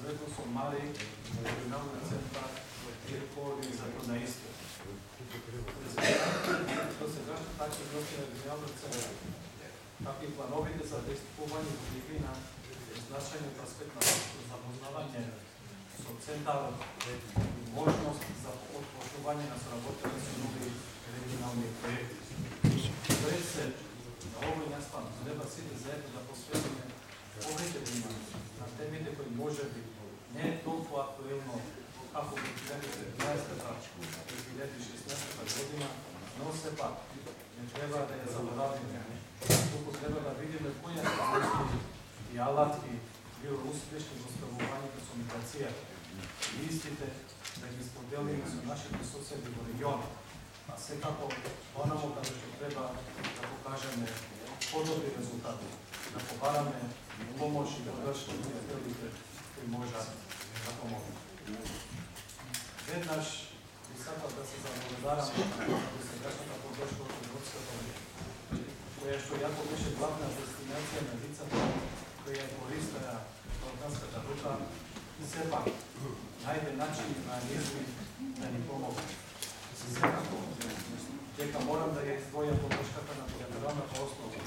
zavedno so mali regionalni centar, kjer organizator na isto. To se gašto takve odnosi regionalnog centra. Kakvi planovite za pristupovanje vplivi na značajni aspekt na zapoznavanje so centar možnost za odpoštovanje na sraботanje su novi regionalni projekti. Torej se na ovoj nastan treba svi zajedno da posvetimo povete na temite koji može biti ne toliko aktuelno kako bi 2015-2016 godina, no sve pa ne treba da je zaboravimo. Toliko treba da vidimo koje aktivnosti i alatki bilo uspješni u spravovanju personifikacija i istite da ih ispodelimo su naših susjedi u regionu. A sve kako onamo kada što treba da pokažeme podobni rezultati, da pobarame pomoć i podršku prijateljite koji može da pomogu. Vednaš bi sada da se zavolодарamo da se gašната podršku od Evropske unije, koja je što jako više glavna destinacija na licama koja je koristaja balkanskата ruta i sve pa najde način i mehanizmi da ni pomogu. Svekako, teka moram da je izdvoja podrškata na bilateralna osnova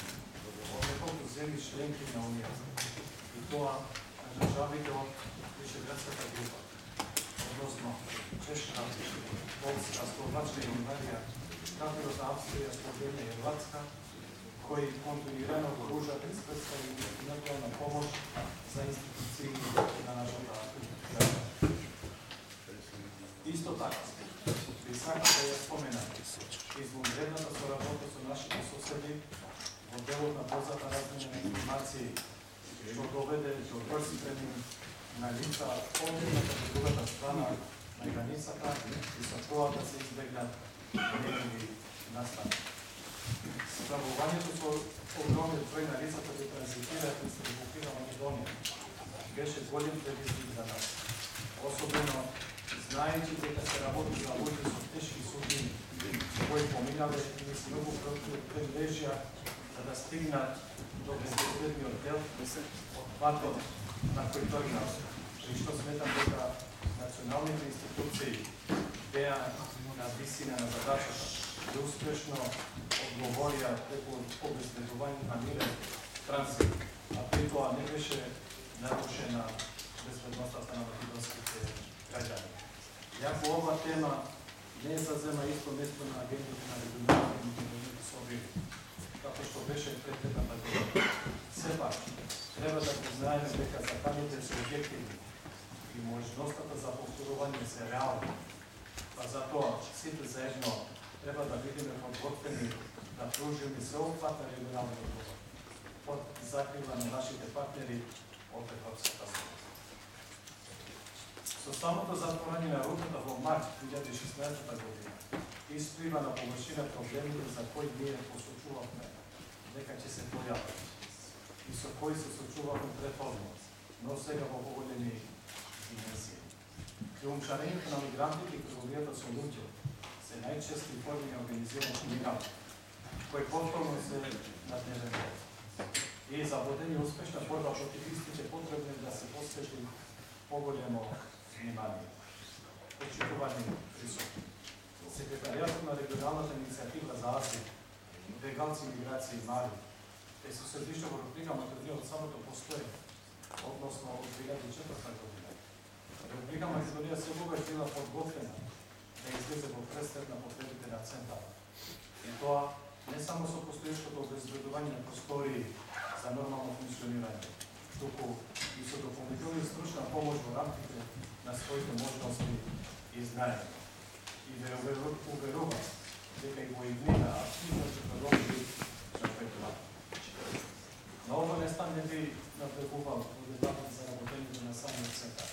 od nekoliko zemlji členki na Unija. I to na državite od Višegradskата grupa, odnosno Češka, Polska, Slovačka i Ungarija, kako od Avstrija, Slovenija i Hrvatska, koji kontinuirano pruža ekspertska i intelektualna pomoć za instituciji na našem gradu. Isto tako, Pisaka da je spomenat, izvundredната соработа со нашите соседи во делот на позата размена на информации, што доведе до брз премин на лица од едната до другата страна на границата и со тоа да се избегнат негови настани. Справувањето со огромниот број на лицата да транзитираат низ Република Македонија беше голем предизвик за нас, особено знаејќи дека се работи за луѓе со тешки судбини, кои поминале низ многу предлежја за да стигнат до безбедниот дел од патот на кој тргнат, и што сметам дека националните институции беа на висина на задачата да успешно одговорија преку обезбедување на мирен транзит, а при тоа не беше нарушена безбедноста на македонските граѓани. Јако ова тема не зазема исто место на агендите на регионалните собори, како што беше предходната година. Сепак, треба да признаеме дека заканите се објективни и можността за повторување се реални. Па затоа, сите заедно треба да бидеме подготвени да пружиме сеопфатна регионална одговор под закрила на нашите партнери од Европската союз. Со самото затворање на рутата во март 2016 година исплива на површина проблемите за кои ние посочувавме дека ќе се појават и со кои се сочувавме претходно, но сега во поголеми димензии. Криумчарењето на мигрантите и трговијата со луѓе се најчести форми на организиран криминал, кои повторно се на дневен ред. И за водење успешна борба против истите потребно да се посвети поголемо внимание. Почитувани присутни. Секретаријатот на регионалната иницијатива за азил, бегалци, миграција и мали е со седиште во Република Македонија од самото постоење, односно од 2004 година. Република Македонија секогаш била подготвена да излезе во пресред на потребите на центарот. И тоа не само со постојешкото обезбедување на простории за нормално функционирање, туку и со дополнителна стручна помош во рамките на своите можности и знаење. И ве уверувам дека и во иднина активно ќе продолжи напредува. На ова место не би напредувал во дебатот за работењето на самиот центар.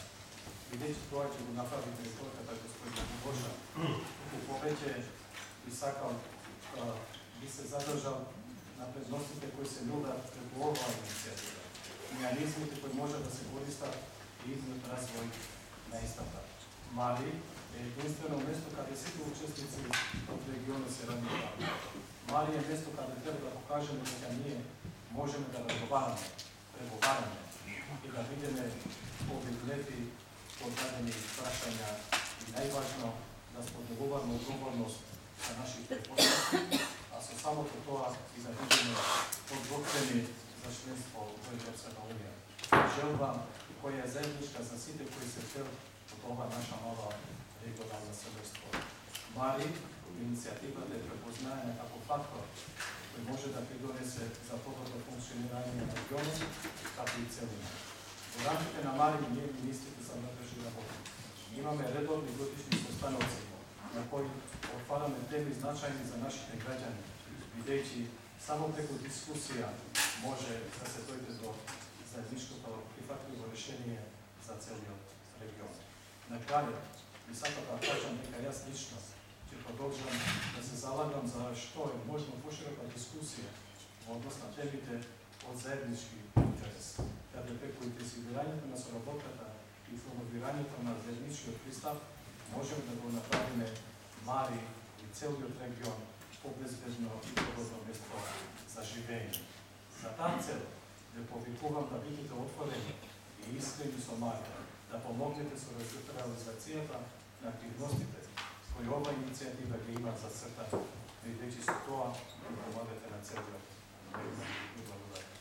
Бидејќи тоа ќе го направите изгодката господин Богоша, туку повеќе би сакал би се задржал на предностите кои се нудат преку оваа иницијатива, механизмите кои може да се користат и идниот развој на истата. Мали е единствено место каде сите учесници од регионот се равноправни. Мали е место каде треба да покажеме дека ние можеме да разговараме, преговараме i da vidíme objedneti podradení prašanja i najvažno da spodobujemo odgovornost za naših prepostavki, a so samo to toa i da vidimo odgovoreni za členstvo v Evropska unija. Želba koja je zajednička za site koji se htjeli od ova naša nova regionalna semejstvo. Mari, inicijativa da je prepoznajena kako faktor koji može da pridonese za podobno funkcioniranje na regionu, kako i celina. Uradite na Mari i njeni ministrite sam nadrži da vodi. Imаме редовни годишни состаноци на кои отвараме теми значајни за нашите граѓани, бидејќи само преку дискусија може да се дојде до заедничкото прифатливо решение за целиот регион. На крај, би сакал да кажам дека јас лично ќе продолжам да се залагам за што е можно поширока дискусија во однос на темите од заеднички интерес, каде преку интензивирањето на соработката и промовирањето на заедничкиот пристап можеме да го направиме Мари и целиот регион побезбедно и подобно место за живење. За таа цел ве повикувам да бидете отворени и искрени со Мари, да помогнете со реализацијата на активностите кои ова иницијатива ги има за црта, бидејќи со тоа помогнете на целиот регион. Благодарам.